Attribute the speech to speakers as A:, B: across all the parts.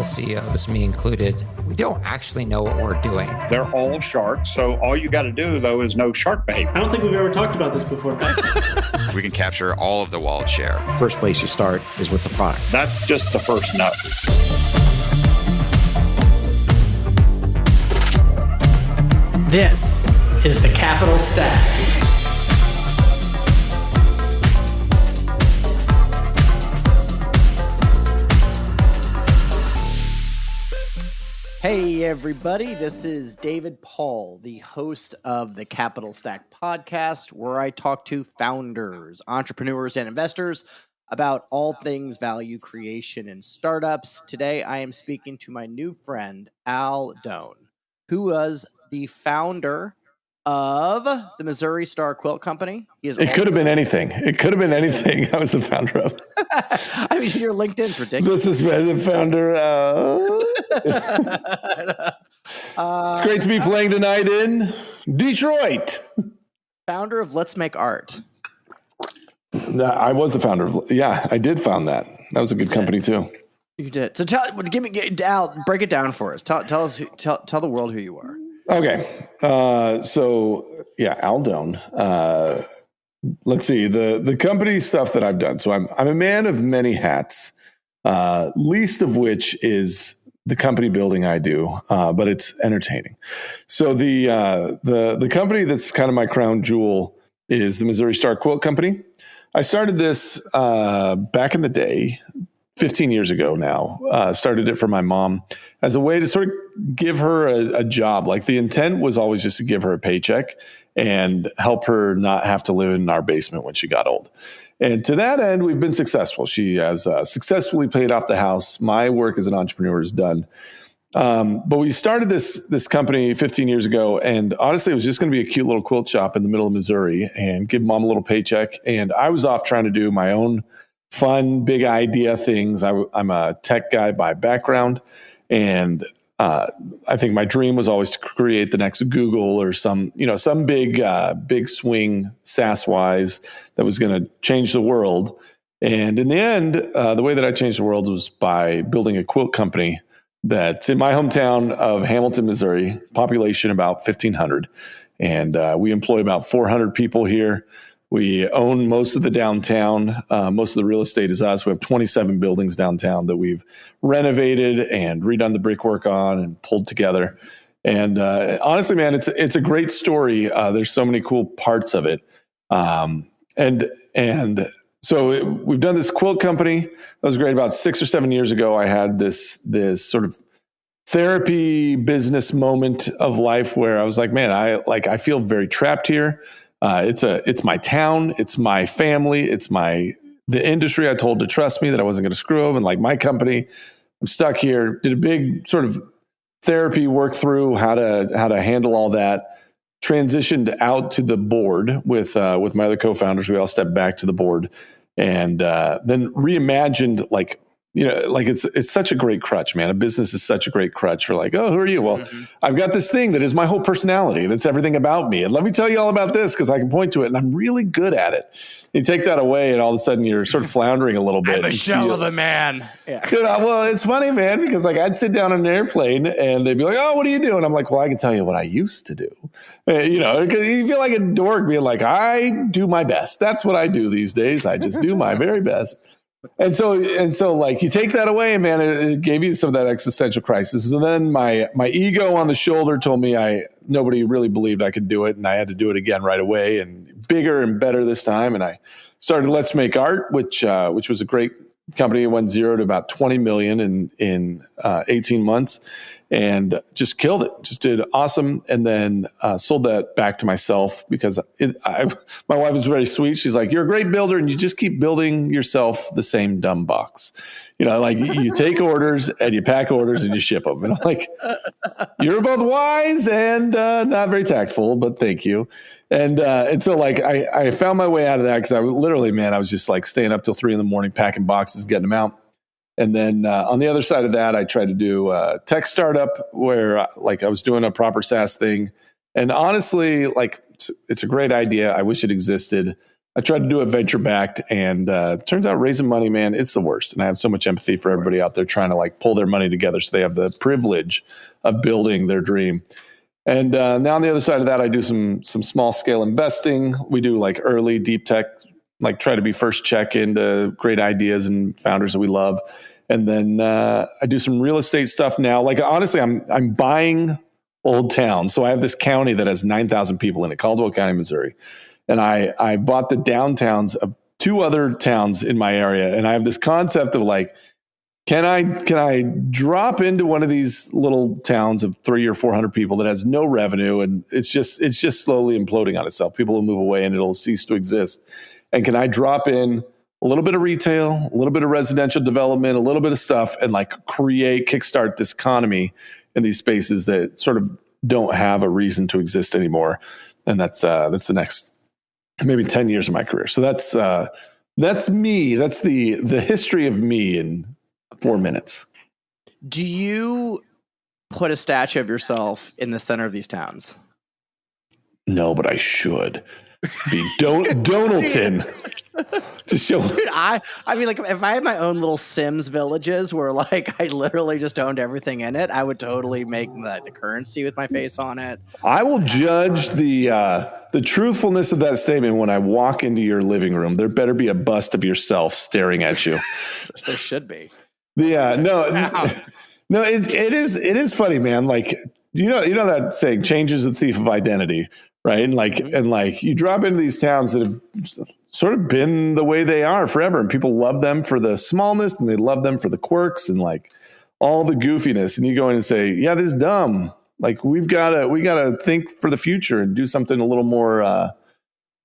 A: all CEOs, me included, we don't actually know what we're doing.
B: They're all sharks, so all you got to do, though, is know shark behavior.
C: I don't think we've ever talked about this before.
D: We can capture all of the wallet share.
E: First place you start is with the product.
B: That's just the first note.
C: This is the Capital Stack.
F: Hey everybody, this is David Paul, the host of the Capital Stack podcast, where I talk to founders, entrepreneurs, and investors about all things value creation and startups. Today I am speaking to my new friend, Al Doan, who was the founder of the Missouri Star Quilt Company.
G: It could have been anything. It could have been anything I was the founder of.
F: I mean, your LinkedIn's ridiculous.
G: This is the founder of... It's great to be playing tonight in Detroit.
F: Founder of Let's Make Art.
G: I was the founder of... Yeah, I did found that. That was a good company too.
F: You did. So Al, break it down for us. Tell us, tell the world who you are.
G: Okay. Al Doan. Let's see the company stuff that I've done. So I'm a man of many hats, least of which is the company building I do, but it's entertaining. So the company that's kind of my crown jewel is the Missouri Star Quilt Company. I started this back in the day, 15 years ago now. Started it for my mom as a way to sort of give her a job. Like the intent was always just to give her a paycheck and help her not have to live in our basement when she got old. And to that end, we've been successful. She has successfully paid off the house. My work as an entrepreneur is done. But we started this company 15 years ago, and honestly, it was just going to be a cute little quilt shop in the middle of Missouri and give mom a little paycheck. And I was off trying to do my own fun, big idea things. I'm a tech guy by background, and I think my dream was always to create the next Google or some big swing SaaS wise that was going to change the world. And in the end, the way that I changed the world was by building a quilt company that's in my hometown of Hamilton, Missouri, population about 1,500. And we employ about 400 people here. We own most of the downtown. Most of the real estate is us. We have 27 buildings downtown that we've renovated and redone the brickwork on and pulled together. And honestly, man, it's a great story. There's so many cool parts of it. And so we've done this quilt company. That was great. About 6 or 7 years ago, I had this sort of therapy business moment of life where I was like, man, I feel very trapped here. It's my town, it's my family, it's the industry I told to trust me that I wasn't going to screw them, and like my company, I'm stuck here. Did a big sort of therapy work through how to handle all that. Transitioned out to the board with my other co-founders. We all stepped back to the board, and then reimagined it's such a great crutch, man. A business is such a great crutch for like, oh, who are you? Well, I've got this thing that is my whole personality and it's everything about me. And let me tell you all about this because I can point to it and I'm really good at it. You take that away and all of a sudden you're sort of floundering a little bit.
F: I'm a shell of a man. Yeah.
G: Dude, well, it's funny, man, because like I'd sit down on an airplane and they'd be like, oh, what do you do? And I'm like, well, I can tell you what I used to do. Because you feel like a dork being like, I do my best. That's what I do these days. I just do my very best. And so like you take that away, man, it gave you some of that existential crisis. And then my ego on the shoulder told me nobody really believed I could do it. And I had to do it again right away and bigger and better this time. And I started Let's Make Art, which was a great company. It went zero to about 20 million in 18 months and just killed it. Just did awesome. And then sold that back to myself because my wife was very sweet. She's like, you're a great builder and you just keep building yourself the same dumb box. Like you take orders and you pack orders and you ship them. And I'm like, you're both wise and not very tactful, but thank you. And so like I found my way out of that because I was just like staying up till 3 a.m, packing boxes, getting them out. And then on the other side of that, I tried to do a tech startup where like I was doing a proper SaaS thing. And honestly, like it's a great idea. I wish it existed. I tried to do it venture backed, and turns out raising money, man, it's the worst. And I have so much empathy for everybody out there trying to like pull their money together so they have the privilege of building their dream. And now on the other side of that, I do some small scale investing. We do like early deep tech, like try to be first check into great ideas and founders that we love. And then I do some real estate stuff now. Like honestly, I'm buying old towns. So I have this county that has 9,000 people in it, Caldwell County, Missouri. And I bought the downtowns of 2 other towns in my area. And I have this concept of like, can I drop into one of these little towns of 300 or 400 people that has no revenue, and it's just slowly imploding on itself. People will move away and it'll cease to exist. And can I drop in a little bit of retail, a little bit of residential development, a little bit of stuff, and like kickstart this economy in these spaces that sort of don't have a reason to exist anymore? And that's the next maybe 10 years of my career. So that's me. That's the history of me in 4 minutes.
F: Do you put a statue of yourself in the center of these towns?
G: No, but I should be Donaldson to show.
F: Dude, I mean, like, if I had my own little Sims villages where, like, I literally just owned everything in it, I would totally make the currency with my face on it.
G: I will judge the truthfulness of that statement when I walk into your living room. There better be a bust of yourself staring at you.
F: There should be.
G: Yeah, no. It is funny, man. Like, you know that saying, change is the thief of identity. Right. And like you drop into these towns that have sort of been the way they are forever. And people love them for the smallness and they love them for the quirks and like all the goofiness. And you go in and say, yeah, this is dumb. Like we gotta think for the future and do something a little more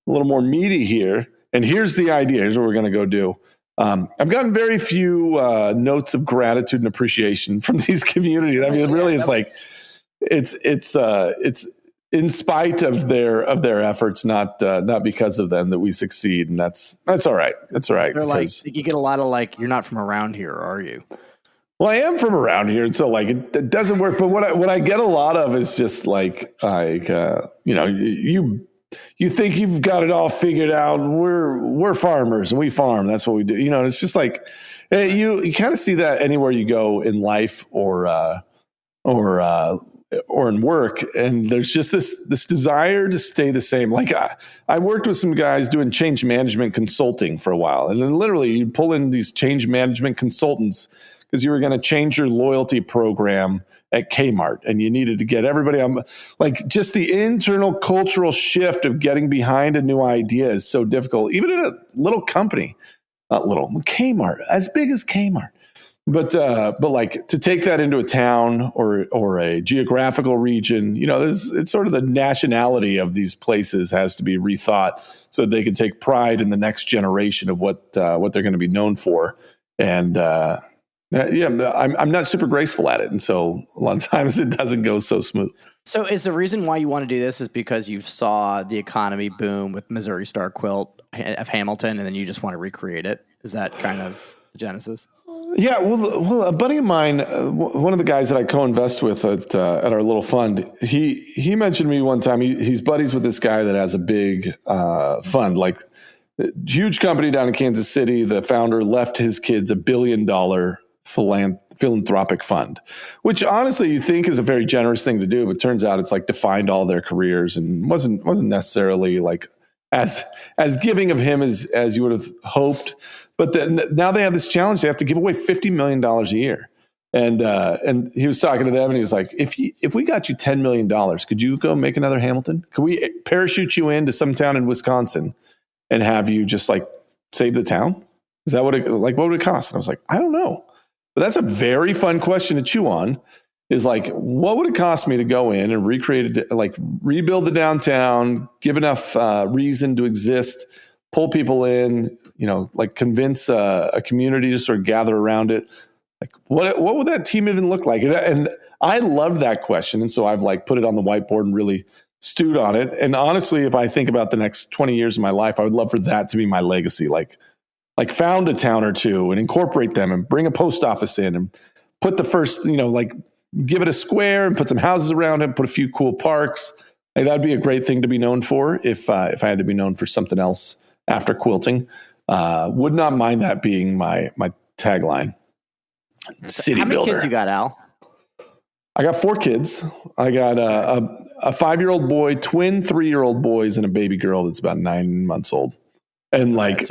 G: meaty here. And here's the idea. Here's what we're going to go do. I've gotten very few notes of gratitude and appreciation from these communities. I mean, it really is like, it's in spite of their efforts, not because of them, that we succeed, and that's all right. That's all right.
F: They're like, you get a lot of like, you're not from around here, are you?
G: Well, I am from around here, and so like it doesn't work. But what I get a lot of is just like you think you've got it all figured out. We're farmers and we farm. That's what we do. You know, it's just like you kind of see that anywhere you go in life or in work, and there's just this desire to stay the same. Like I worked with some guys doing change management consulting for a while, and then literally you pull in these change management consultants because you were going to change your loyalty program at Kmart, and you needed to get everybody on. Like just the internal cultural shift of getting behind a new idea is so difficult, even in a little company, not little, Kmart, as big as Kmart. But like to take that into a town or a geographical region, you know, it's sort of the nationality of these places has to be rethought so they can take pride in the next generation of what they're going to be known for. And I'm not super graceful at it, and so a lot of times it doesn't go so smooth.
F: So is the reason why you want to do this is because you saw the economy boom with Missouri Star Quilt of Hamilton, and then you just want to recreate it? Is that kind of the genesis?
G: Yeah, well, a buddy of mine, one of the guys that I co-invest with at our little fund, he mentioned to me one time, he's buddies with this guy that has a big fund, like a huge company down in Kansas City. The founder left his kids $1 billion philanthropic fund, which honestly you think is a very generous thing to do, but turns out it's like defined all their careers and wasn't necessarily like as giving of him as you would have hoped. But then now they have this challenge. They have to give away $50 million a year. And he was talking to them and he was like, if we got you $10 million, could you go make another Hamilton? Could we parachute you into some town in Wisconsin and have you just like save the town? Is that what would it cost? And I was like, I don't know. But that's a very fun question to chew on, is like, what would it cost me to go in and rebuild the downtown, give enough reason to exist, pull people in, you know, like convince a community to sort of gather around it. Like what would that team even look like? And I loved that question. And so I've like put it on the whiteboard and really stewed on it. And honestly, if I think about the next 20 years of my life, I would love for that to be my legacy. Like found a town or two and incorporate them and bring a post office in and put the first, you know, like give it a square and put some houses around it, put a few cool parks. Like that'd be a great thing to be known for if I had to be known for something else after quilting. Would not mind that being my tagline. City
F: How many
G: builder.
F: kids you got, Al?
G: I got 4 kids. I got a 5-year-old boy, twin 3-year-old boys, and a baby girl that's about 9 months old. And like,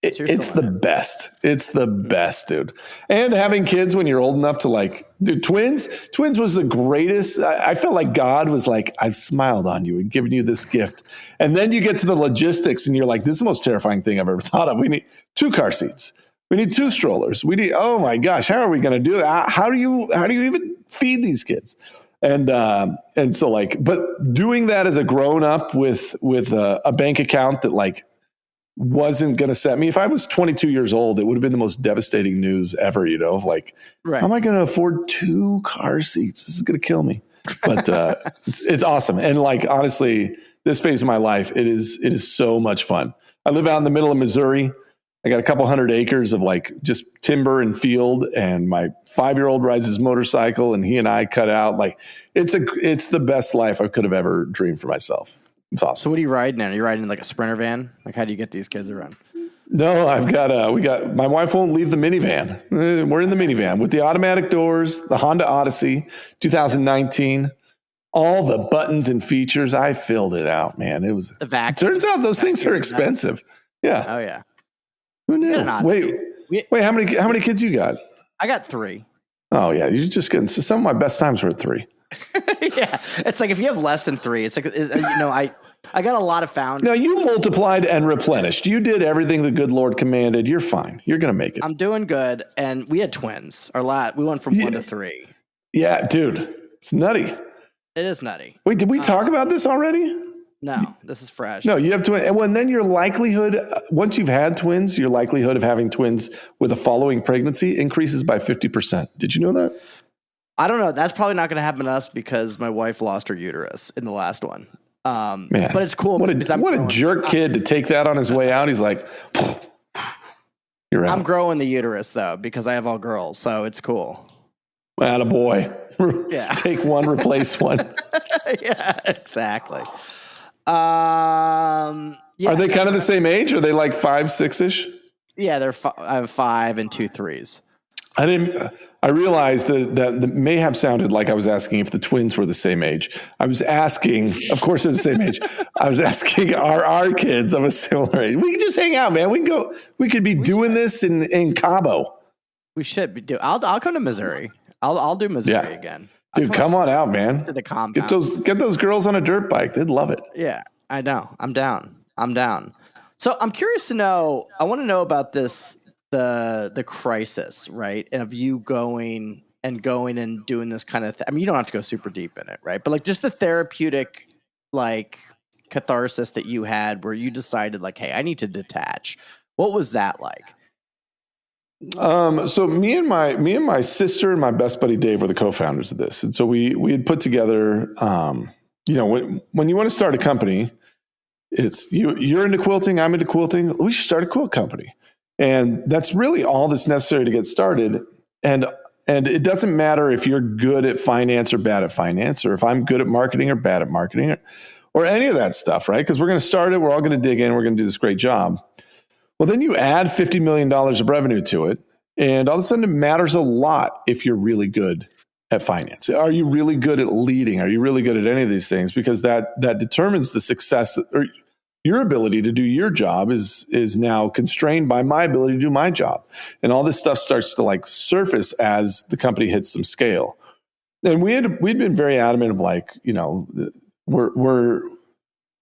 G: it's the best. It's the best, dude. And having kids when you're old enough to like, dude, twins was the greatest. I felt like God was like, I've smiled on you and given you this gift. And then you get to the logistics and you're like, this is the most terrifying thing I've ever thought of. We need 2 car seats. We need 2 strollers. We need, oh my gosh, how are we going to do that? How do you even feed these kids? And so like, but doing that as a grown up with a bank account that like wasn't going to set me. If I was 22 years old, it would have been the most devastating news ever, of like, how am I going to afford 2 car seats? This is going to kill me. But it's awesome. And like, honestly, this phase of my life, it is so much fun. I live out in the middle of Missouri. I got a couple 100 acres of like just timber and field, and my 5-year-old rides his motorcycle, and he and I cut out. Like it's the best life I could have ever dreamed for myself. It's awesome.
F: So what are you riding in? Are you riding in like a Sprinter van? Like how do you get these kids around?
G: No, my wife won't leave the minivan. We're in the minivan with the automatic doors, the Honda Odyssey, 2019. All the buttons and features, I filled it out, man. It was the vacuum. Turns out those things are expensive. Yeah.
F: Oh yeah.
G: Who knew? Wait, how many kids you got?
F: I got 3.
G: Oh yeah, you're just getting some of my best times were at 3.
F: Yeah, it's like if you have less than 3, it's like I got a lot of found.
G: No, you multiplied and replenished. You did everything the good Lord commanded. You're fine. You're gonna make it.
F: I'm doing good, and we had twins. We went from 1 to 3.
G: Yeah, dude, it's nutty.
F: It is nutty.
G: Wait, did we talk about this already?
F: No, this is fresh.
G: No, you have twins. And then your likelihood, once you've had twins, your likelihood of having twins with a following pregnancy increases by 50%. Did you know that?
F: I don't know. That's probably not going to happen to us because my wife lost her uterus in the last one.
G: Man,
F: but it's cool.
G: What a jerk kid to take that on his way out. He's like, you're out.
F: I'm growing the uterus though, because I have all girls. So it's cool.
G: Attaboy.
F: Yeah.
G: Take one, replace one.
F: Yeah, exactly. Yeah,
G: are they kind of the same age? Are they like 5, 6-ish?
F: Yeah, I have 5 and 2 3s.
G: I realized that may have sounded like I was asking if the twins were the same age. I was asking, of course they're the same age. I was asking, are our kids of a similar age? We can just hang out, man. We could be doing this in Cabo.
F: We should be I'll come to Missouri. I'll do Missouri again.
G: Dude, come on out, man.
F: To the compound.
G: Get those girls on a dirt bike. They'd love it.
F: Yeah, I know. I'm down. So I'm curious to know. I want to know about this, the crisis, right? And of you going and doing this kind of. I mean, you don't have to go super deep in it, right? But like just the therapeutic, like catharsis that you had, where you decided, like, hey, I need to detach. What was that like?
G: So me and my sister and my best buddy Dave were the co-founders of this. And so we had put together, when you want to start a company, it's you're into quilting, I'm into quilting. We should start a quilt company. And that's really all that's necessary to get started. And it doesn't matter if you're good at finance or bad at finance, or if I'm good at marketing or bad at marketing or any of that stuff, right? Because we're going to start it. We're all going to dig in. We're going to do this great job. Well, then you add $50 million of revenue to it, and all of a sudden it matters a lot if you're really good at finance. Are you really good at leading? Are you really good at any of these things? Because that determines the success, or your ability to do your job is now constrained by my ability to do my job. And all this stuff starts to like surface as the company hits some scale. And we'd been very adamant of like,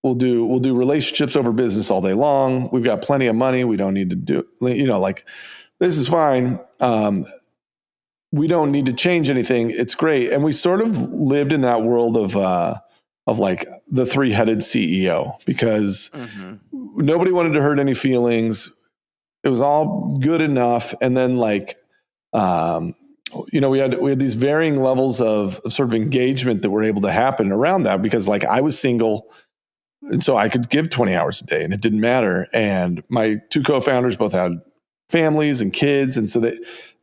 G: We'll do relationships over business all day long. We've got plenty of money. We don't need to do, this is fine. We don't need to change anything. It's great. And we sort of lived in that world of like the 3-headed CEO, because nobody wanted to hurt any feelings. It was all good enough. And then like, we had these varying levels of sort of engagement that were able to happen around that, because like I was single. And so I could give 20 hours a day and it didn't matter. And my 2 co-founders both had families and kids. And so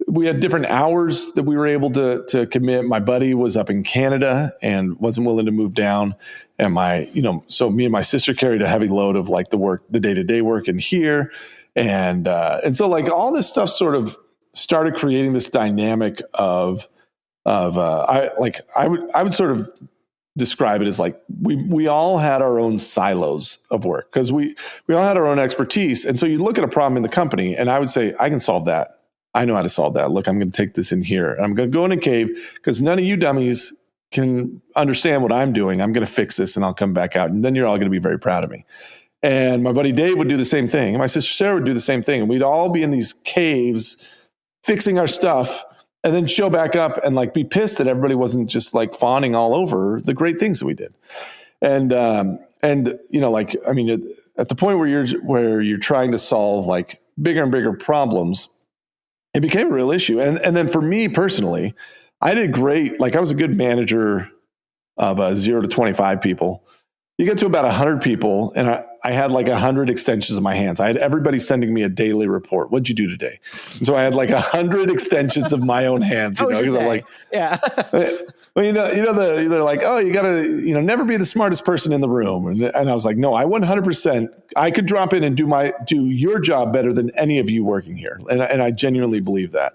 G: we had different hours that we were able to commit. My buddy was up in Canada and wasn't willing to move down. And so me and my sister carried a heavy load of like the day-to-day work in here. And so like all this stuff sort of started creating this dynamic of I would sort of describe it as like we all had our own silos of work because we all had our own expertise. And so you look at a problem in the company and I would say, I can solve that. I know how to solve that. Look, I'm going to take this in here. I'm going to go in a cave because none of you dummies can understand what I'm doing. I'm going to fix this and I'll come back out. And then you're all going to be very proud of me. And my buddy Dave would do the same thing. And my sister Sarah would do the same thing. And we'd all be in these caves fixing our stuff and then show back up and like be pissed that everybody wasn't just like fawning all over the great things that we did. And like, I mean, at the point where you're trying to solve like bigger and bigger problems, it became a real issue. And then for me personally, I did great. Like I was a good manager of 0 to 25 people. You get to about 100 people and I had like 100 extensions of my hands. I had everybody sending me a daily report. What'd you do today? And so I had like 100 extensions of my own hands, because I'm like,
F: yeah.
G: Well, they're like, oh, you gotta, never be the smartest person in the room. And I was like, no, I 100%, I could drop in and do your job better than any of you working here. And I genuinely believe that.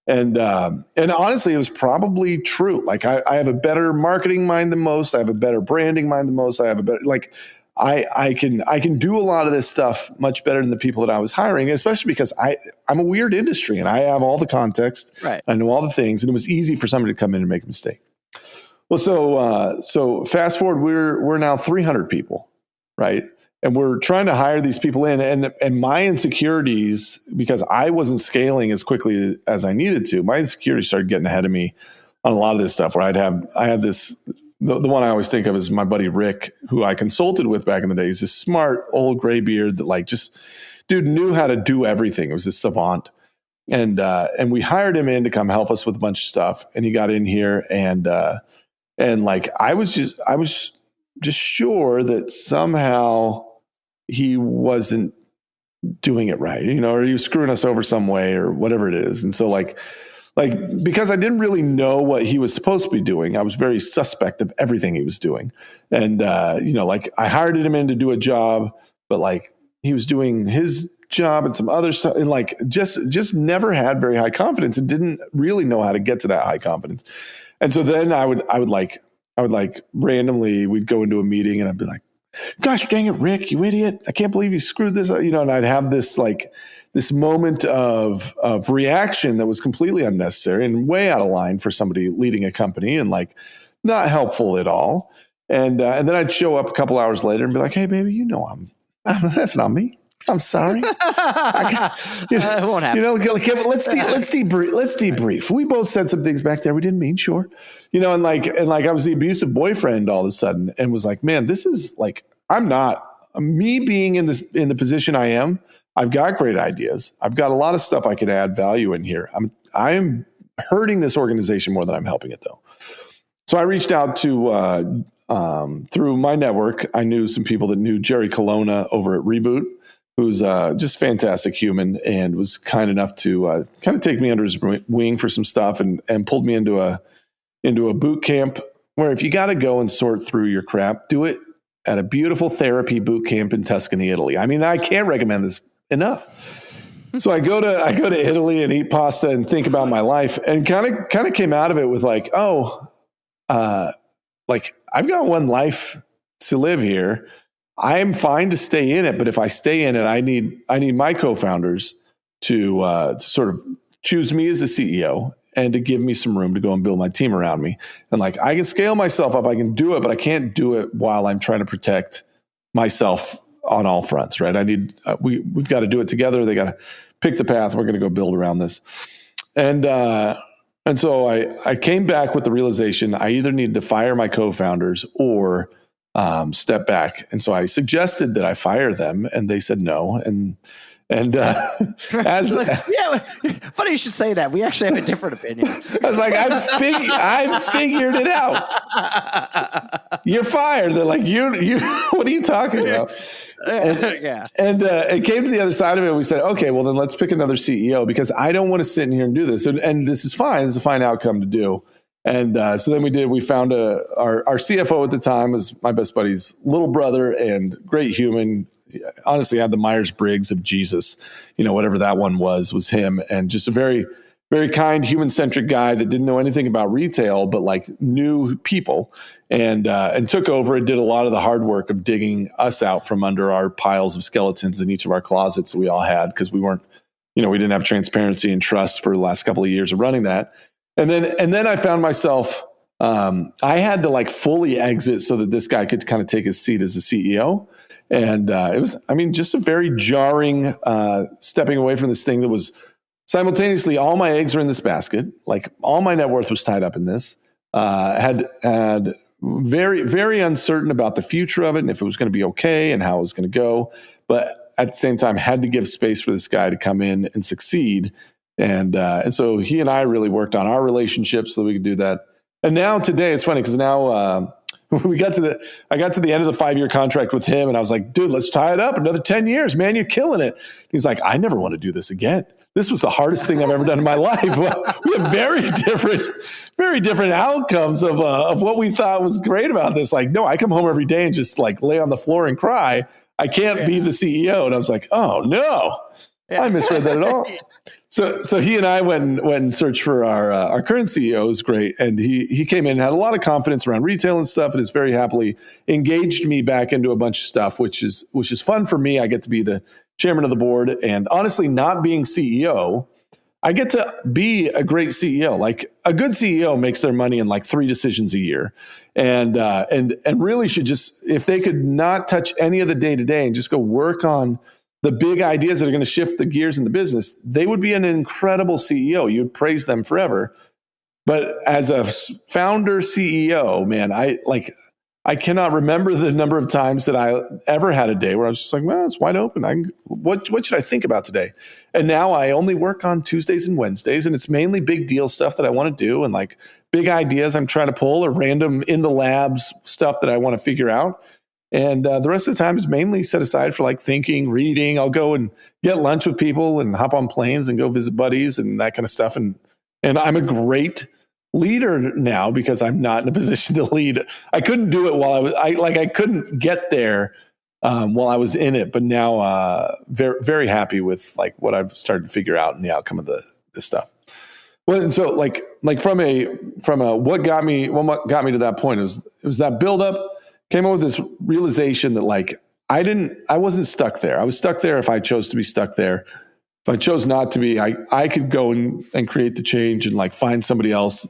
G: And honestly, it was probably true. Like I have a better marketing mind than most. I have a better branding mind than most. I have a better, like, I can do a lot of this stuff much better than the people that I was hiring, especially because I'm a weird industry and I have all the context.
F: Right.
G: I know all the things, and it was easy for somebody to come in and make a mistake. Well, so fast forward, we're now 300 people, right? And we're trying to hire these people in, and my insecurities, because I wasn't scaling as quickly as I needed to, my insecurities started getting ahead of me on a lot of this stuff. Where I had this. The one I always think of is my buddy Rick, who I consulted with back in the day. He's this smart old gray beard that like just dude knew how to do everything. It was this savant. And we hired him in to come help us with a bunch of stuff. And he got in here and like I was just sure that somehow he wasn't doing it right, or he was screwing us over some way or whatever it is. And so like because I didn't really know what he was supposed to be doing, I was very suspect of everything he was doing. And like I hired him in to do a job, but like he was doing his job and some other stuff, and like just never had very high confidence and didn't really know how to get to that high confidence. And so then I would randomly, we'd go into a meeting and I'd be like, gosh dang it, Rick, you idiot. I can't believe you screwed this up. And I'd have this moment of reaction that was completely unnecessary and way out of line for somebody leading a company and like not helpful at all. And then I'd show up a couple hours later and be like, hey, baby, that's not me. I'm sorry.
F: It won't happen.
G: Let's debrief. We both said some things back there we didn't mean, sure. And I was the abusive boyfriend all of a sudden and was like, man, this is like, I'm not me being in the position I am. I've got great ideas. I've got a lot of stuff I can add value in here. I'm hurting this organization more than I'm helping it though. So I reached out to, through my network, I knew some people that knew Jerry Colonna over at Reboot, who's just fantastic human and was kind enough to kind of take me under his wing for some stuff and pulled me into a boot camp where if you got to go and sort through your crap, do it at a beautiful therapy boot camp in Tuscany, Italy. I mean, I can't recommend this enough. So I go to Italy and eat pasta and think about my life and kind of came out of it with like, like I've got one life to live here. I'm fine to stay in it, but if I stay in it, I need my co-founders to sort of choose me as the CEO and to give me some room to go and build my team around me. And like I can scale myself up, I can do it, but I can't do it while I'm trying to protect myself on all fronts, right? I need we've got to do it together. They got to pick the path. We're going to go build around this, and so I came back with the realization I either needed to fire my co-founders or step back. And so I suggested that I fire them, and they said no. And as
F: funny you should say that. We actually have a different opinion.
G: I was like, I figured it out. you're fired. They're like, you, what are you talking about? And it came to the other side of it. We said, okay, well then let's pick another CEO because I don't want to sit in here and do this. And this is fine. This is a fine outcome to do. And so then we found our CFO at the time was my best buddy's little brother and great human. Honestly, I had the Myers-Briggs of Jesus, whatever that one was him. And just a very, very kind, human-centric guy that didn't know anything about retail, but like knew people and took over and did a lot of the hard work of digging us out from under our piles of skeletons in each of our closets that we all had because we weren't, we didn't have transparency and trust for the last couple of years of running that. And then I found myself, I had to like fully exit so that this guy could kind of take his seat as the CEO. And it was, just a very jarring stepping away from this thing that was simultaneously all my eggs were in this basket. Like all my net worth was tied up in this. Had very, very uncertain about the future of it and if it was going to be okay and how it was going to go. But at the same time, had to give space for this guy to come in and succeed. And so he and I really worked on our relationship so that we could do that. And now today, it's funny because now I got to the end of the 5-year contract with him and I was like, dude, let's tie it up another 10 years, man. You're killing it. He's like, I never want to do this again. This was the hardest thing I've ever done in my life. Well, we have very different outcomes of what we thought was great about this. Like, no, I come home every day and just like lay on the floor and cry. I can't be the CEO. And I was like, oh no, I misread that at all. So he and I went and searched for our current CEO. It was great. And he came in and had a lot of confidence around retail and stuff and has very happily engaged me back into a bunch of stuff, which is fun for me. I get to be the chairman of the board and honestly not being CEO, I get to be a great CEO. Like a good CEO makes their money in like 3 decisions a year and really should just, if they could not touch any of the day to day and just go work on the big ideas that are going to shift the gears in the business, they would be an incredible CEO. You'd praise them forever. But as a founder CEO, man, I cannot remember the number of times that I ever had a day where I was just like, well, it's wide open. What should I think about today? And now I only work on Tuesdays and Wednesdays, and it's mainly big deal stuff that I want to do and like big ideas I'm trying to pull or random in the labs stuff that I want to figure out. And the rest of the time is mainly set aside for like thinking, reading. I'll go and get lunch with people and hop on planes and go visit buddies and that kind of stuff. And I'm a great leader now because I'm not in a position to lead. I couldn't do it while I couldn't get there while I was in it. But now very, very happy with like what I've started to figure out and the outcome of this stuff. Well, and so like from a what got me to that point it was that buildup. Came up with this realization that like I wasn't stuck there. I was stuck there if I chose to be stuck there. If I chose not to be, I could go and create the change and like find somebody else.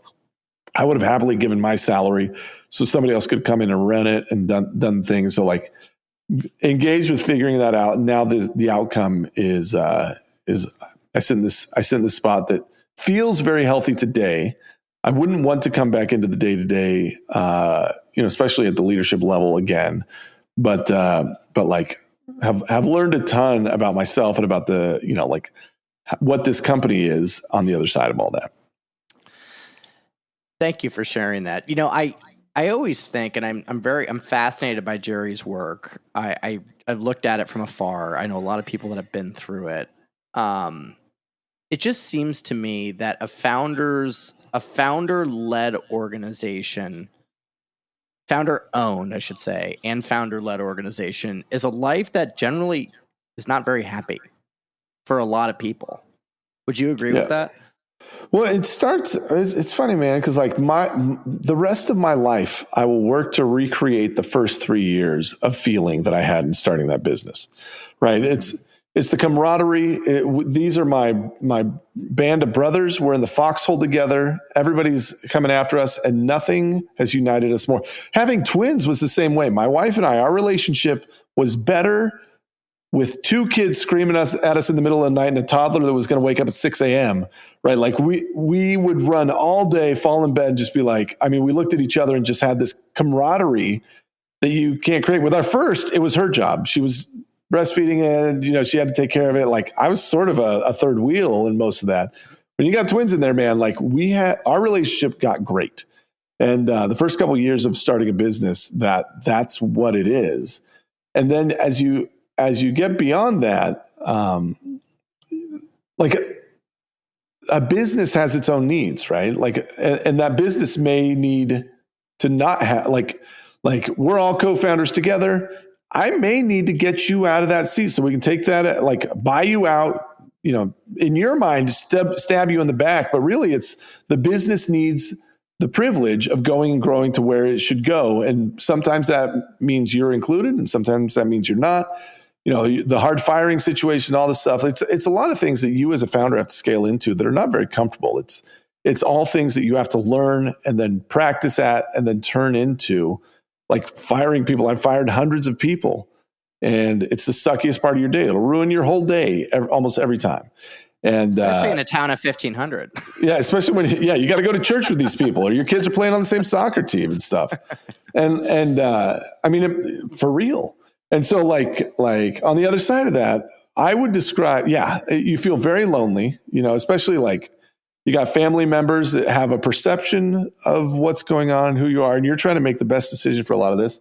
G: I would have happily given my salary so somebody else could come in and run it and done things. So like engaged with figuring that out. And now the outcome is I sit in this spot that feels very healthy today. I wouldn't want to come back into the day-to-day, especially at the leadership level again, but like have learned a ton about myself and about the, like what this company is on the other side of all that.
F: Thank you for sharing that. I always think, and I'm fascinated by Jerry's work. I've looked at it from afar. I know a lot of people that have been through it. It just seems to me that a founder-led organization, founder-owned, I should say, and founder-led organization is a life that generally is not very happy for a lot of people. Would you agree with that?
G: Well, it's funny, man, because like the rest of my life, I will work to recreate the first 3 years of feeling that I had in starting that business, right? It's the camaraderie. These are my band of brothers. We're in the foxhole together. Everybody's coming after us, and nothing has united us more. Having twins was the same way. My wife and I, our relationship was better with 2 kids screaming at us in the middle of the night and a toddler that was going to wake up at 6 a.m., right? Like we would run all day, fall in bed, and just be like, we looked at each other and just had this camaraderie that you can't create. With our first, it was her job. She was breastfeeding and, she had to take care of it. Like I was sort of a third wheel in most of that. When you got twins in there, man, like our relationship got great. And the first couple of years of starting a business, that's what it is. And then as you get beyond that, like a business has its own needs, right? Like, and that business may need to not have like we're all co-founders together. I may need to get you out of that seat so we can take that, like buy you out, in your mind, stab you in the back. But really it's the business needs the privilege of going and growing to where it should go. And sometimes that means you're included and sometimes that means you're not. The hard firing situation, all this stuff. It's a lot of things that you as a founder have to scale into that are not very comfortable. It's all things that you have to learn and then practice at and then turn into, like firing people. I've fired hundreds of people, and it's the suckiest part of your day. It'll ruin your whole day almost every time. And
F: especially in a town of 1,500.
G: Yeah, especially when you got to go to church with these people, or your kids are playing on the same soccer team and stuff. And I mean, for real. And so like on the other side of that, I would describe, you feel very lonely, especially like you got family members that have a perception of what's going on and who you are, and you're trying to make the best decision for a lot of this.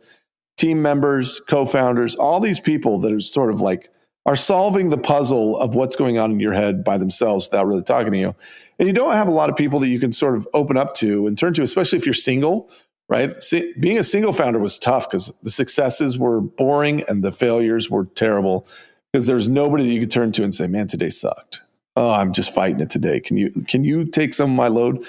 G: Team members, co-founders, all these people that are sort of like are solving the puzzle of what's going on in your head by themselves without really talking to you. And you don't have a lot of people that you can sort of open up to and turn to, especially if you're single. Right? Being a single founder was tough because the successes were boring and the failures were terrible because there's nobody that you could turn to and say, man, today sucked. Oh, I'm just fighting it today. Can you take some of my load?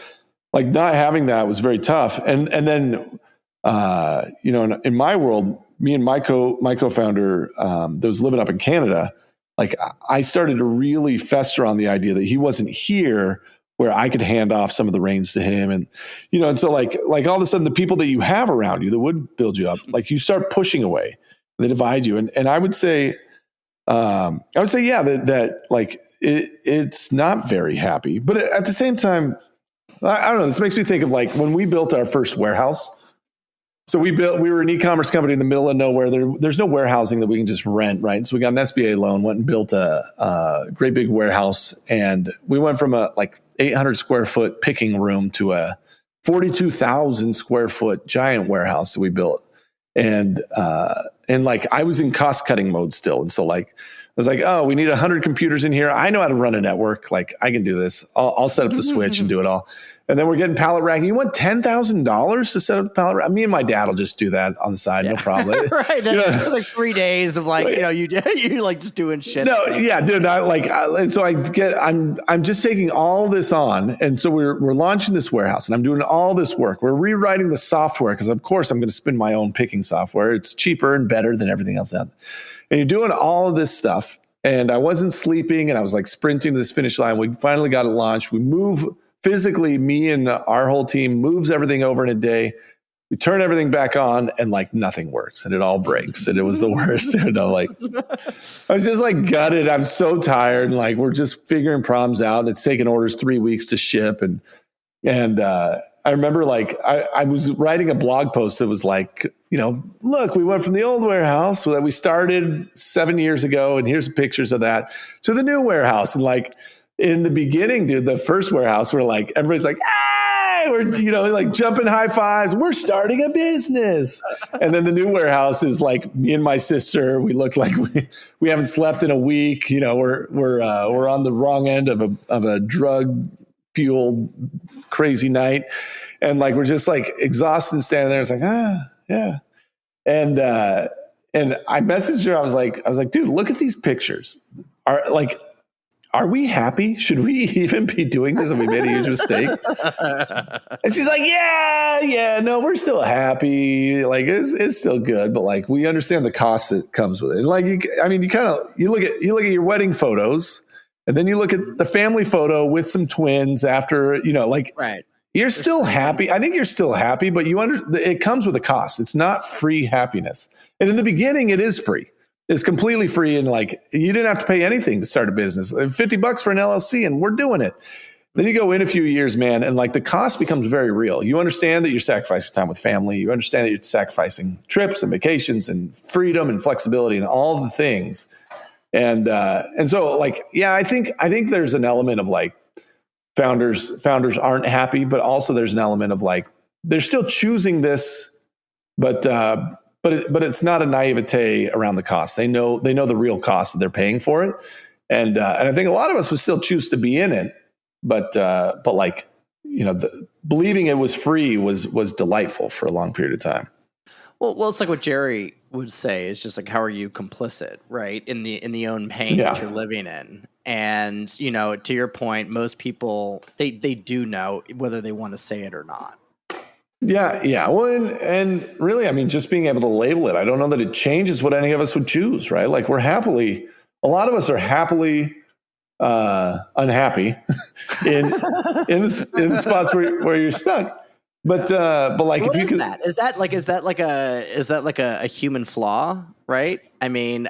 G: Like not having that was very tough. And then, in my world, me and my co-founder that was living up in Canada, like I started to really fester on the idea that he wasn't here where I could hand off some of the reins to him. And, and so like all of a sudden the people that you have around you that would build you up, like you start pushing away, they divide you. And I would say, that like it's not very happy, but at the same time, I don't know, this makes me think of like when we built our first warehouse. So we were an e-commerce company in the middle of nowhere. There's no warehousing that we can just rent, right? So we got an SBA loan, went and built a great big warehouse. And we went from a like 800 square foot picking room to a 42,000 square foot giant warehouse that we built. And like I was in cost cutting mode still. And so like, I was like, oh, we need 100 computers in here. I know how to run a network. Like I can do this. I'll set up the switch and do it all. And then we're getting pallet racking. You want $10,000 to set up the pallet rack? Me and my dad will just do that on the side. Yeah. No problem.
F: Right. It was like 3 days of like, you like just doing shit.
G: No, yeah, dude. And so I'm just taking all this on. And so we're launching this warehouse and I'm doing all this work. We're rewriting the software because of course I'm going to spin my own picking software. It's cheaper and better than everything else out there. And you're doing all of this stuff. And I wasn't sleeping and I was like sprinting to this finish line. We finally got it launched. We move physically, me and our whole team moves everything over in a day. We turn everything back on and like nothing works and it all breaks. And it was the worst. Like I was just like gutted. I'm so tired. And like, we're just figuring problems out and it's taking orders 3 weeks to ship. And I remember like, I was writing a blog post that was like, look, we went from the old warehouse that we started 7 years ago. And here's pictures of that to the new warehouse. And like, in the beginning, dude, the first warehouse, we're like, everybody's like, hey, we're, like jumping high fives. We're starting a business. And then the new warehouse is like me and my sister. We look like we haven't slept in a week. We're on the wrong end of a drug fueled crazy night. And like, we're just like exhausted and standing there. It's like, yeah. And I messaged her. I was like, dude, look at these pictures. Are we happy? Should we even be doing this? Have we made a huge mistake? And she's like, yeah, no, we're still happy. Like it's still good, but like we understand the cost that comes with it. And like, you look at your wedding photos, and then you look at the family photo with some twins after,
F: right.
G: You're still happy. I think you're still happy, but it comes with a cost. It's not free happiness. And in the beginning, it is free. It's completely free. And like, you didn't have to pay anything to start a business. $50 for an LLC and we're doing it. Then you go in a few years, man. And like the cost becomes very real. You understand that you're sacrificing time with family. You understand that you're sacrificing trips and vacations and freedom and flexibility and all the things. And so like, yeah, I think there's an element of like founders aren't happy, but also there's an element of like, they're still choosing this, but it's not a naivete around the cost. They know the real cost that they're paying for it, and I think a lot of us would still choose to be in it, but like, believing it was free was delightful for a long period of time.
F: Well, it's like what Jerry would say is just like, how are you complicit, right? In the own pain that you're living in. And, to your point, most people, they do know whether they want to say it or not.
G: Yeah. Well, and really, I mean, just being able to label it, I don't know that it changes what any of us would choose, right? Like a lot of us are happily unhappy in the spots where you're stuck. But like,
F: what
G: if you
F: is
G: can,
F: that? Is that like a human flaw? Right? I mean,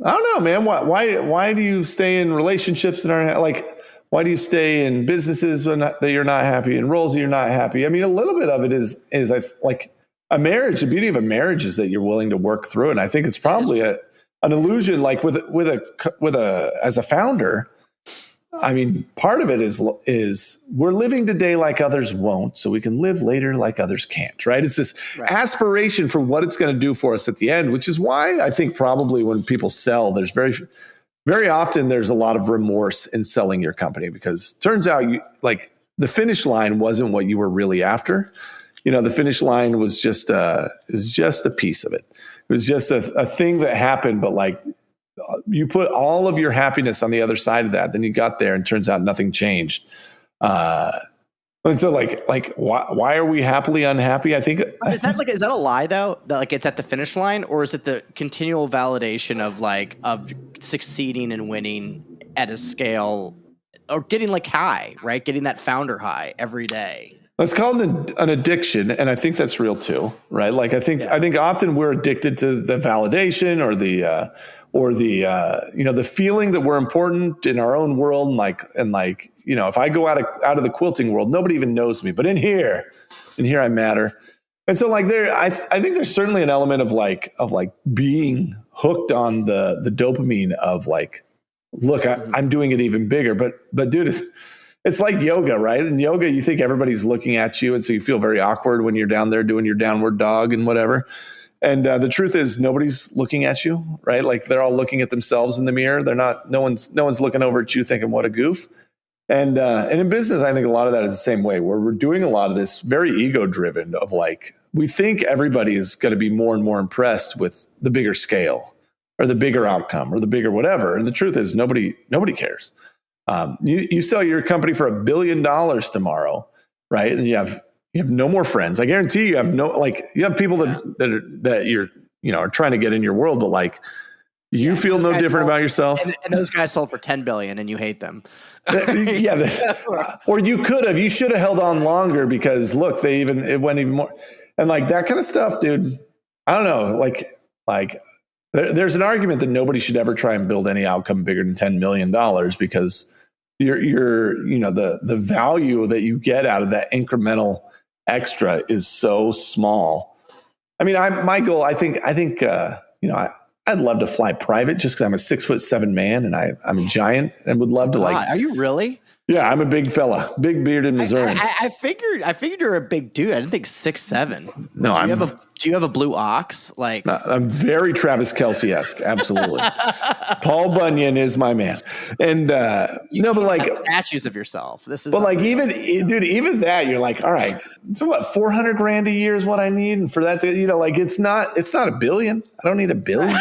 G: I don't know, man. Why do you stay in relationships that aren't like? Why do you stay in businesses that you're not happy, in roles that you're not happy? I mean, a little bit of it is like a marriage. The beauty of a marriage is that you're willing to work through it. And I think it's probably an illusion. Like with a as a founder, I mean, part of it is we're living today like others won't, so we can live later like others can't, right? It's this aspiration for what it's going to do for us at the end, which is why I think probably when people sell, there's very often there's a lot of remorse in selling your company, because it turns out the finish line wasn't what you were really after. The finish line was just a piece of it. It was just a thing that happened, but like, you put all of your happiness on the other side of that, then you got there and turns out nothing changed. And so like why are we happily unhappy? I think
F: is that a lie though? That like it's at the finish line, or is it the continual validation of succeeding and winning at a scale, or getting like high, right? Getting that founder high every day.
G: It's called an addiction, and I think that's real too, right? Like I think often we're addicted to the validation or the feeling that we're important in our own world, and if I go out of the quilting world, nobody even knows me, but in here I matter. And so like I think there's certainly an element of like being hooked on the dopamine of like, look, I'm doing it even bigger, but dude, it's like yoga, right? In yoga, you think everybody's looking at you, and so you feel very awkward when you're down there doing your downward dog and whatever. And the truth is, nobody's looking at you, right? Like they're all looking at themselves in the mirror. They're not. No one's looking over at you, thinking, "What a goof." And in business, I think a lot of that is the same way, where we're doing a lot of this very ego-driven of like, we think everybody is going to be more and more impressed with the bigger scale or the bigger outcome or the bigger whatever. And the truth is, nobody cares. You sell your company for $1 billion tomorrow, right? And you have no more friends. I guarantee you have you have people that you're are trying to get in your world, but like you feel no different about yourself.
F: And those guys sold for $10 billion, and you hate them.
G: Or you could have. You should have held on longer, because look, it went even more, and like that kind of stuff, dude. I don't know, like. There's an argument that nobody should ever try and build any outcome bigger than $10 million, because the value that you get out of that incremental extra is so small. I mean, my goal, I think I'd love to fly private just because I'm a 6'7" man and I'm a giant and would love to
F: Are you really?
G: Yeah, I'm a big fella, big bearded Missourian.
F: I figured you're a big dude. I didn't think 6'7".
G: No,
F: Do you have a blue ox? Like
G: I'm very Travis Kelce-esque, absolutely. Paul Bunyan is my man, and but like
F: statues of yourself. This is,
G: but like even that, you're like, all right, so what? $400,000 a year is what I need, and for that to like it's not $1 billion. I don't need $1 billion.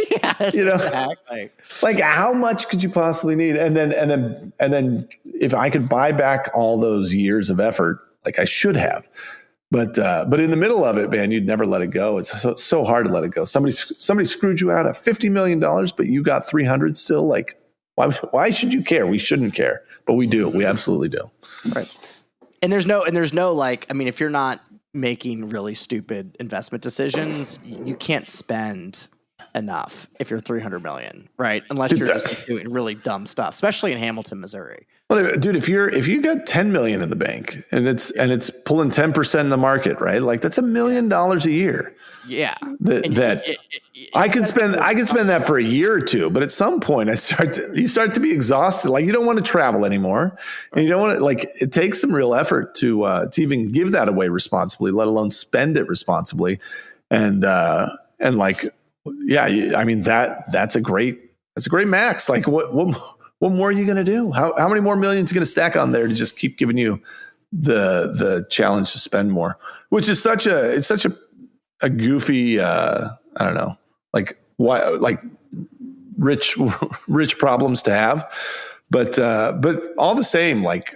F: Yeah, exactly.
G: Like how much could you possibly need? And then if I could buy back all those years of effort, like I should have. But in the middle of it, man, you'd never let it go. It's so hard to let it go. Somebody screwed you out of $50 million, but you got 300 still. Like, why should you care? We shouldn't care, but we do. We absolutely do.
F: Right. And there's no like, I mean, if you're not making really stupid investment decisions, you can't spend enough if you're 300 million, right? Unless you're just like, doing really dumb stuff, especially in Hamilton, Missouri.
G: Well, dude, if you got 10 million in the bank and it's pulling 10% in the market, right? Like that's $1 million a year.
F: Yeah.
G: I can spend that for a year or two, but at some point you start to be exhausted. Like you don't want to travel anymore, and you don't want to, like, it takes some real effort to even give that away responsibly, let alone spend it responsibly. And like, yeah, I mean that's a great max. Like what more are you going to do? How many more millions are going to stack on there to just keep giving you the challenge to spend more, which is such a goofy, I don't know, like why, like rich problems to have, but all the same, like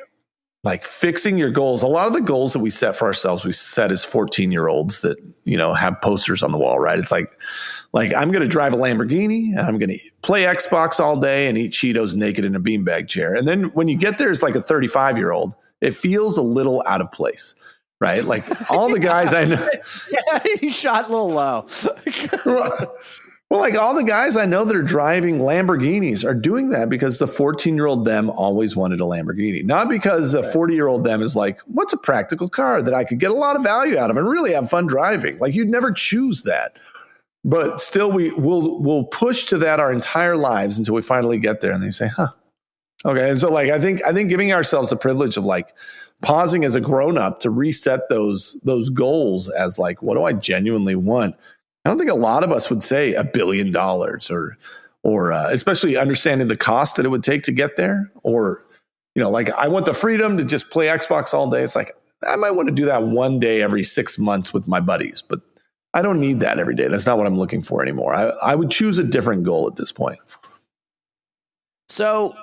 G: fixing your goals. A lot of the goals that we set for ourselves, we set as 14-year-olds that, have posters on the wall, right? It's like I'm going to drive a Lamborghini and I'm going to play Xbox all day and eat Cheetos naked in a beanbag chair. And then when you get there as like a 35-year-old, it feels a little out of place. Right? Like all the guys I know.
F: Yeah, you shot a little low.
G: Well, like all the guys I know that are driving Lamborghinis are doing that because the 14-year-old them always wanted a Lamborghini. Not because a 40-year-old them is like, what's a practical car that I could get a lot of value out of and really have fun driving? Like you'd never choose that. But still we'll push to that our entire lives until we finally get there and they say, huh. Okay. And so like I think giving ourselves the privilege of like pausing as a grown-up to reset those goals as like, what do I genuinely want? I don't think a lot of us would say $1 billion or especially understanding the cost that it would take to get there. Or, like I want the freedom to just play Xbox all day. It's like, I might want to do that one day every 6 months with my buddies, but I don't need that every day. That's not what I'm looking for anymore. I would choose a different goal at this point.
F: So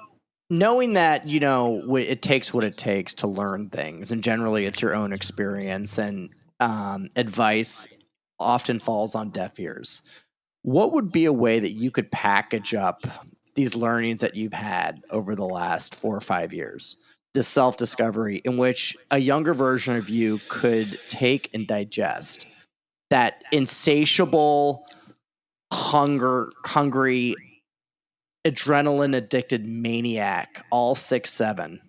F: knowing that, it takes what it takes to learn things, and generally it's your own experience, and advice often falls on deaf ears. What would be a way that you could package up these learnings that you've had over the last 4 or 5 years, this self-discovery in which a younger version of you could take and digest that insatiable, hungry, adrenaline addicted maniac, all 6'7"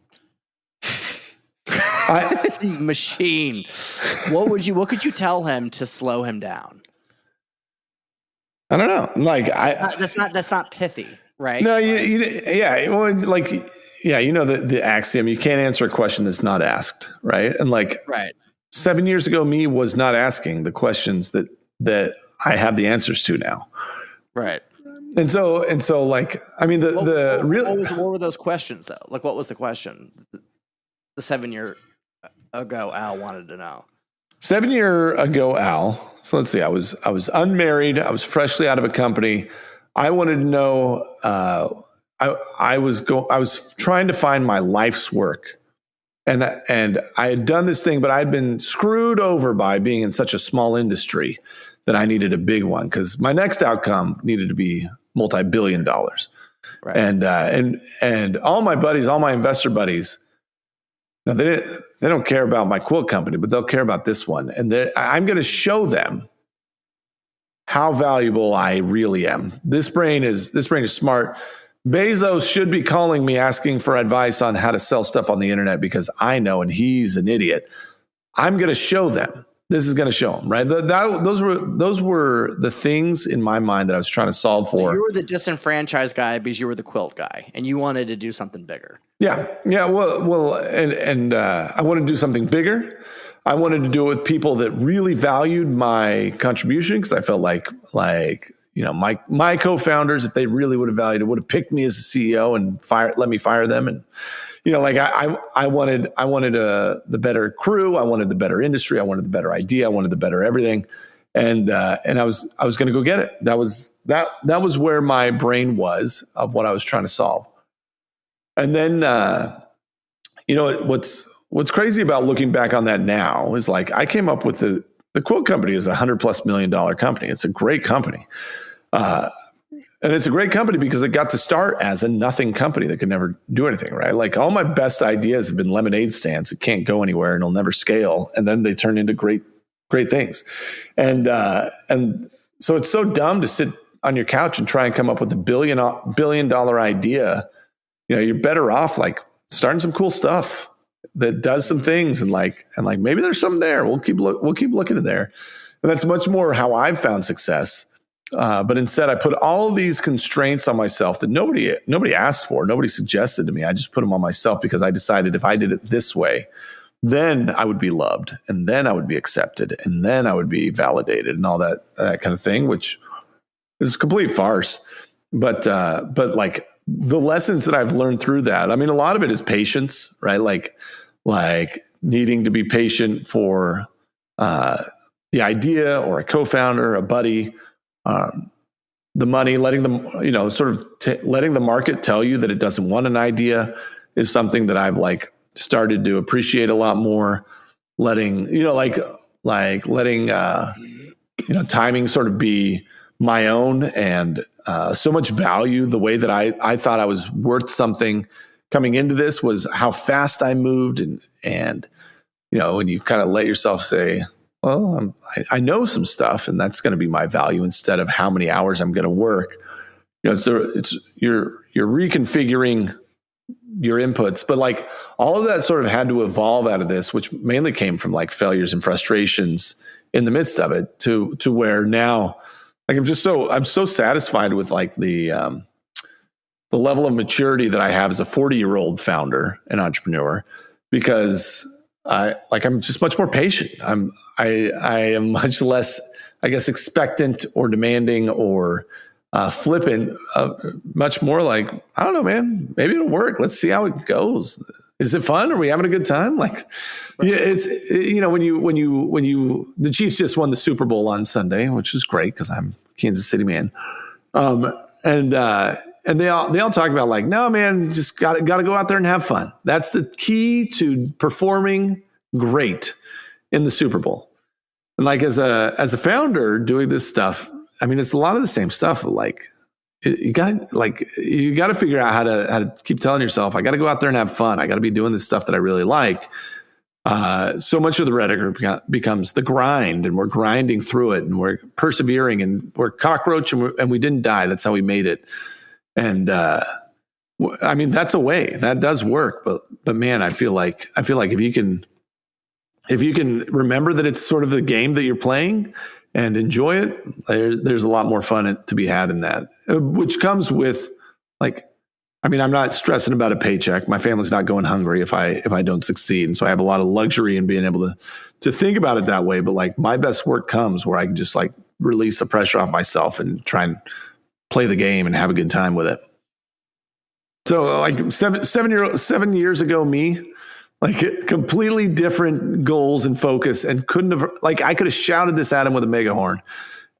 F: machine? What could you tell him to slow him down?
G: I don't know. Like
F: that's not pithy, right?
G: No, yeah. Well, like, yeah, the axiom, you can't answer a question that's not asked. Right. And like,
F: right.
G: 7 years ago, me was not asking the questions that I have the answers to now.
F: Right.
G: And so like, I mean, what
F: were those questions though? Like, what was the question? The 7 year ago Al wanted to know.
G: 7 year ago, Al. So let's see. I was unmarried. I was freshly out of a company. I wanted to know. I was trying to find my life's work, and I had done this thing, but I'd been screwed over by being in such a small industry that I needed a big one because my next outcome needed to be multi-billion dollars. Right. And all my buddies, all my investor buddies, they don't care about my quilt company, but they'll care about this one. And I'm going to show them how valuable I really am. This brain is smart. Bezos should be calling me asking for advice on how to sell stuff on the internet because I know, and he's an idiot. I'm going to show them. This is going to show them, right? Those were the things in my mind that I was trying to solve for.
F: So you were the disenfranchised guy because you were the quilt guy, and you wanted to do something bigger.
G: Yeah. Well, and I wanted to do something bigger. I wanted to do it with people that really valued my contribution because I felt like my co-founders, if they really would have valued it, would have picked me as a CEO and let me fire them. And I wanted the better crew. I wanted the better industry. I wanted the better idea. I wanted the better everything. And I was going to go get it. That was where my brain was of what I was trying to solve. And then, what's crazy about looking back on that now is like, I came up with the quilt company is $100+ million company. It's a great company. And it's a great company because it got to start as a nothing company that could never do anything, right? Like all my best ideas have been lemonade stands that can't go anywhere and will never scale. And then they turn into great things. And so it's so dumb to sit on your couch and try and come up with $1 billion idea, you're better off like starting some cool stuff that does some things and maybe there's something there. We'll keep looking in there. And that's much more how I've found success. But instead I put all of these constraints on myself that nobody asked for, nobody suggested to me. I just put them on myself because I decided if I did it this way, then I would be loved, and then I would be accepted, and then I would be validated, and all that kind of thing, which is a complete farce. But like the lessons that I've learned through that, I mean, a lot of it is patience, right? Like needing to be patient for the idea or a co-founder, a buddy, the money, letting them, letting the market tell you that it doesn't want an idea is something that I've started to appreciate a lot more. Letting timing sort of be my own, and so much value. The way that I thought I was worth something coming into this was how fast I moved, and when you kind of let yourself say, well, I know some stuff, and that's going to be my value instead of how many hours I'm going to work. It's you're reconfiguring your inputs, but all of that sort of had to evolve out of this, which mainly came from failures and frustrations in the midst of it to where now, I'm so satisfied with the level of maturity that I have as a 40-year-old founder and entrepreneur, because I'm just much more patient. I am much less, I guess, expectant or demanding or flippant, much more like, I don't know, man, maybe it'll work. Let's see how it goes. Is it fun? Are we having a good time? When the Chiefs just won the Super Bowl on Sunday, which is great because I'm a Kansas City man. And they all talk about no, man, just got to go out there and have fun. That's the key to performing great in the Super Bowl. And as a founder doing this stuff, I mean, it's a lot of the same stuff. You got to figure out how to keep telling yourself, I got to go out there and have fun. I got to be doing this stuff that I really like. So much of the rhetoric becomes the grind, and we're grinding through it, and we're persevering, and we're cockroach, and we didn't die. That's how we made it. And I mean, that's a way that does work. But man, I feel like if you can remember that it's sort of the game that you're playing and enjoy it, there's a lot more fun to be had in that, which comes with I'm not stressing about a paycheck. My family's not going hungry if I don't succeed. And so I have a lot of luxury in being able to think about it that way. But my best work comes where I can just release the pressure off myself and try and play the game and have a good time with it. So 7 years ago, me, completely different goals and focus, and couldn't have I could have shouted this at him with a megaphone,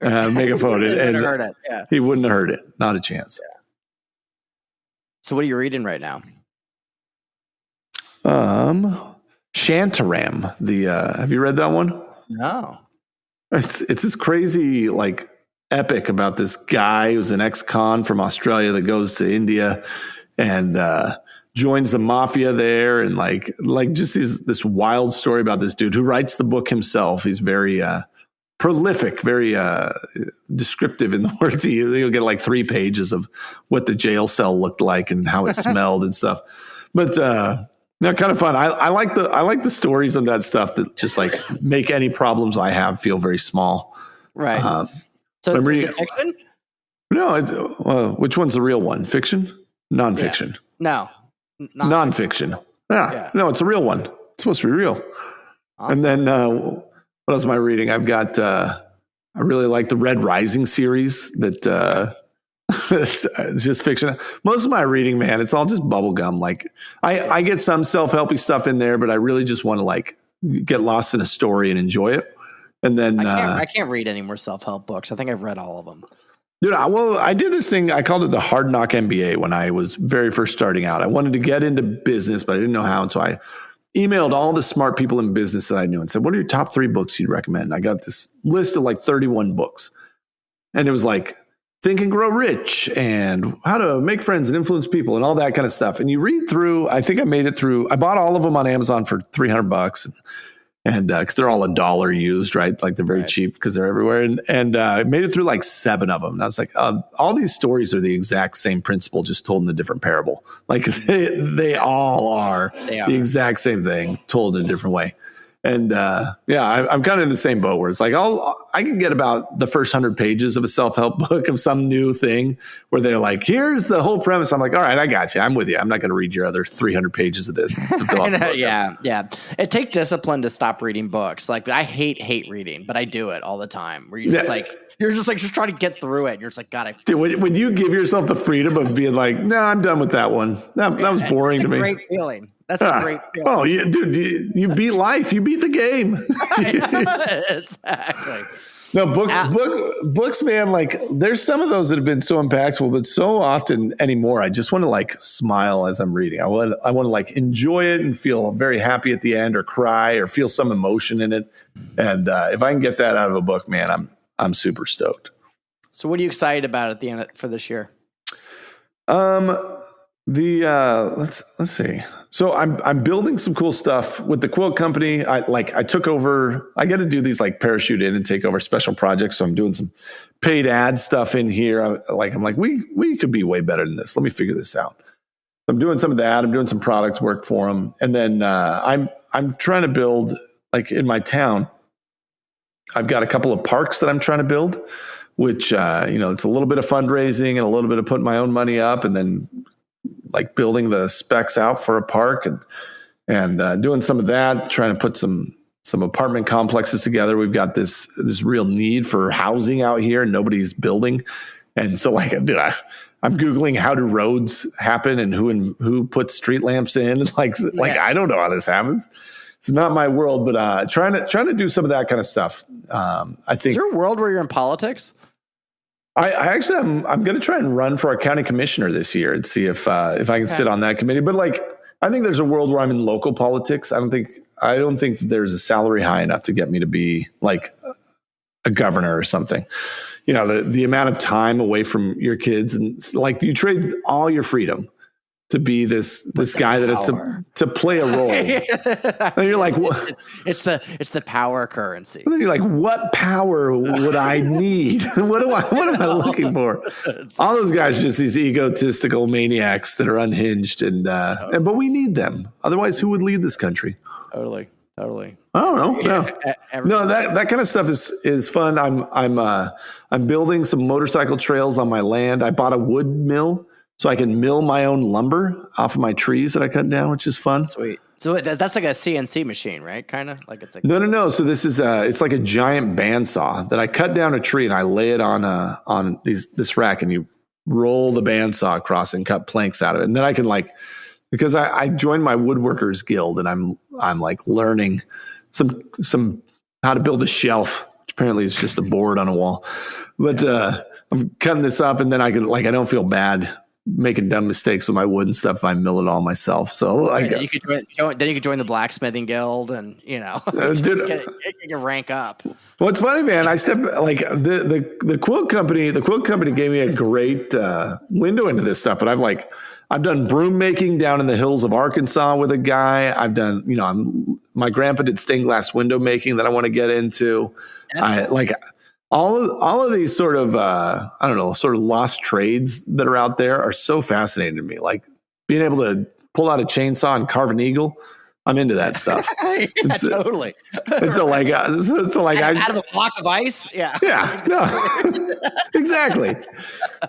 G: and
F: heard it. Yeah.
G: He wouldn't have heard it. Not a chance.
F: Yeah. So what are you reading right now?
G: Shantaram. Have you read that one?
F: No.
G: It's this crazy epic about this guy who's an ex-con from Australia that goes to India and joins the mafia there, and just this wild story about this dude who writes the book himself. He's very prolific, very descriptive in the words. He'll get 3 pages of what the jail cell looked like and how it smelled and stuff. But kind of fun. I like the stories on that stuff that just make any problems I have feel very small.
F: Right. So is it fiction?
G: No. Which one's the real one? Fiction? Nonfiction?
F: Yeah. No.
G: Nonfiction. Yeah. No, it's a real one. It's supposed to be real. Awesome. And then what else am I reading? I've got I really like the Red Rising series that it's just fiction. Most of my reading, man, it's all just bubblegum. I get some self-helpy stuff in there, but I really just want to get lost in a story and enjoy it. And then
F: I can't read any more self-help books. I think I've read all of them.
G: Dude, I did this thing. I called it the Hard Knock MBA when I was very first starting out. I wanted to get into business, but I didn't know how. And so I emailed all the smart people in business that I knew and said, what are your top 3 books you'd recommend? And I got this list of 31 books. And it was Think and Grow Rich and How to Make Friends and Influence People and all that kind of stuff. And you read through, I think I made it through, I bought all of them on Amazon for $300. And because they're all $1 used, right? Like they're very cheap because they're everywhere. And I made it through like 7 of them. And I was like, all these stories are the exact same principle, just told in a different parable. Like they all are the exact same thing told in a different way. And I'm kind of in the same boat where it's like I can get about the first 100 pages of a self-help book of some new thing where they're like, here's the whole premise. I'm like, all right, I got you. I'm with you. I'm not going to read your other 300 pages of this to fill out the book.
F: Yeah. It takes discipline to stop reading books. Like I hate reading, but I do it all the time. Where you're just trying to get through it. And you're just like, God,
G: Dude, when you give yourself the freedom of being like, no, I'm done with that one. That was boring to me.
F: Great feeling. That's a great feeling.
G: Oh, you beat life. You beat the game.
F: Exactly.
G: No, books, man, like there's some of those that have been so impactful, but so often anymore, I just want to like smile as I'm reading. I want to like enjoy it and feel very happy at the end or cry or feel some emotion in it. And if I can get that out of a book, man, I'm super stoked.
F: So what are you excited about at the end for this year?
G: Let's see. So I'm building some cool stuff with the quilt company. I took over. I got to do these like parachute in and take over special projects. So I'm doing some paid ad stuff in here. I'm like we could be way better than this. Let me figure this out. I'm doing some of that. I'm doing some product work for them, and then I'm trying to build like in my town. I've got a couple of parks that I'm trying to build, which it's a little bit of fundraising and a little bit of putting my own money up, and then like building the specs out for a park and doing some of that, trying to put some apartment complexes together. We've got this real need for housing out here and nobody's building. And so like, dude, I'm Googling how do roads happen and who puts street lamps in. Like, I don't know how this happens. It's not my world, but trying to do some of that kind of stuff. I think. Is
F: there a world where you're in politics?
G: I'm going to try and run for our county commissioner this year and see if I can sit on that committee. But like, I think there's a world where I'm in local politics. I don't think that there's a salary high enough to get me to be like a governor or something. You know, the amount of time away from your kids and like you trade all your freedom to be this guy that has to play a role. And you're like, what?
F: It's the power currency.
G: And then you're like, what power would I need? What am I looking for? All those guys are just these egotistical maniacs that are unhinged but we need them. Otherwise, who would lead this country?
F: Totally. I
G: don't know. No, that kind of stuff is fun. I'm building some motorcycle trails on my land. I bought a wood mill, so I can mill my own lumber off of my trees that I cut down, which is fun.
F: Sweet. So that's like a CNC machine, right? Kind of like it's like
G: no. So this is it's like a giant bandsaw that I cut down a tree and I lay it on this rack and you roll the bandsaw across and cut planks out of it. And then I can because I joined my woodworkers guild and I'm like learning some how to build a shelf, which apparently is just a board on a wall. But I'm cutting this up and then I don't feel bad making dumb mistakes with my wood and stuff. I mill it all myself. So
F: you could join the blacksmithing guild and you can rank up.
G: Well, it's funny, man. I the quilt company. The quilt company gave me a great window into this stuff. But I've done broom making down in the hills of Arkansas with a guy. I've done, my grandpa did stained glass window making that I want to get into. All of these sort of, sort of lost trades that are out there are so fascinating to me. Like being able to pull out a chainsaw and carve an eagle. I'm into that stuff.
F: Totally.
G: Out
F: of a block of ice. Yeah.
G: Yeah. No. Exactly.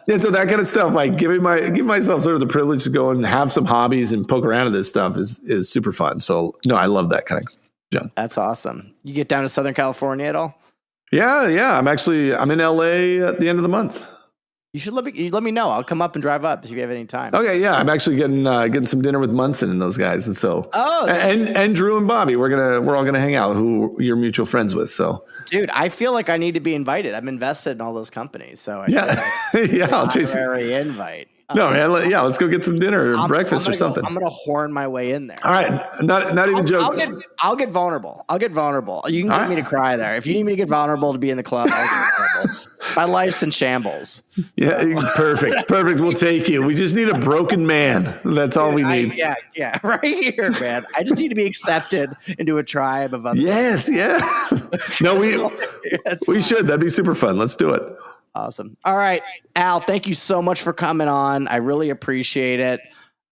G: And so that kind of stuff, like give myself sort of the privilege to go and have some hobbies and poke around at this stuff is super fun. So no, I love that kind of jump.
F: That's awesome. You get down to Southern California at all?
G: Yeah. I'm in LA at the end of the month.
F: You should let me know. I'll come up and drive up if you have any time.
G: Okay, yeah, I'm actually getting some dinner with Munson and those guys, and so and Drew and Bobby. We're all gonna hang out. Who you're mutual friends with? So,
F: dude, I feel like I need to be invited. I'm invested in all those companies, so
G: I'll chase
F: honorary invite.
G: No, man. Let's go get some dinner or breakfast or something.
F: I'm gonna horn my way in there.
G: All right, not even joking.
F: I'll get vulnerable. You can get me to cry there. If you need me to get vulnerable to be in the club, I'll get vulnerable. My life's in shambles.
G: Yeah, perfect. We'll take you. We just need a broken man. That's all we need.
F: Yeah, right here, man. I just need to be accepted into a tribe of others.
G: Yes, yeah. No, we should. That'd be super fun. Let's do it.
F: Awesome. All right, Al, thank you so much for coming on. I really appreciate it.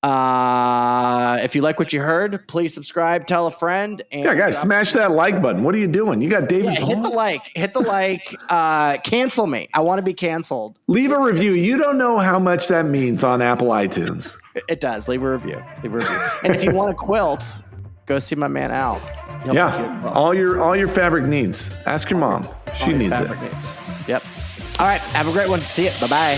F: If you like what you heard, please subscribe, tell a friend. And
G: guys, smash that like button. What are you doing? You got David.
F: Hit the like. Cancel me. I want to be canceled.
G: Leave a review. You don't know how much that means on Apple iTunes.
F: It does. Leave a review. And if you want a quilt, go see my man Al.
G: All your fabric needs. Ask your mom. She needs it.
F: Yep. All right. Have a great one. See you. Bye-bye.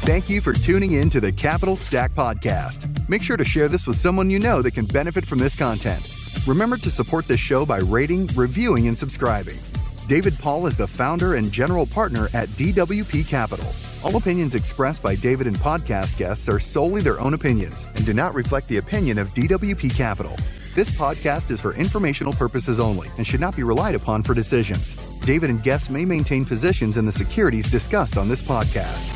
H: Thank you for tuning in to the Capital Stack Podcast. Make sure to share this with someone you know that can benefit from this content. Remember to support this show by rating, reviewing, and subscribing. David Paul is the founder and general partner at DWP Capital. All opinions expressed by David and podcast guests are solely their own opinions and do not reflect the opinion of DWP Capital. This podcast is for informational purposes only and should not be relied upon for decisions. David and guests may maintain positions in the securities discussed on this podcast.